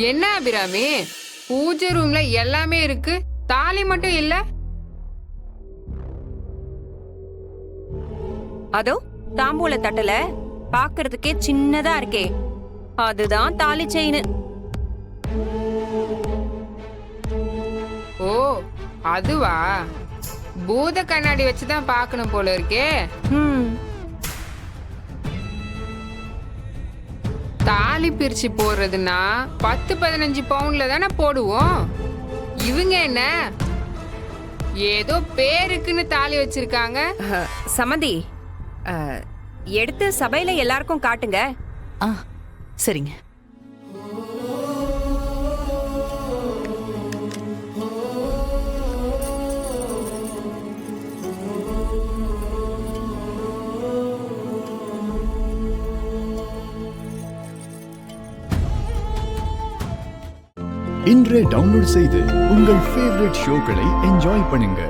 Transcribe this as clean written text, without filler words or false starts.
என்ன அபிராமி, பூஜை ரூம்ல எல்லாமே இருக்கு, தாலி மட்டும் இல்ல? அதோ தாம்பூல தட்டல பாக்குறதுக்கே சின்னதா இருக்கே, அதுதான் தாலி செயின். ஓ அதுவா? பூத கண்ணாடி வச்சுதான் பாக்கணும் போல இருக்கே. தாலி பிரிச்சு போடுறதுன்னா 10-15 பவுன்ல தானே போடுவோம். இவங்க என்ன ஏதோ பேருக்குன்னு தாலி வச்சிருக்காங்க. சமந்தி, எடுத்து சபையில எல்லாருக்கும் காட்டுங்க. சரிங்க. இன்றே டவுன்லோட் செய்து உங்கள் ஃபேவரட் ஷோக்களை என்ஜாய் பண்ணுங்க.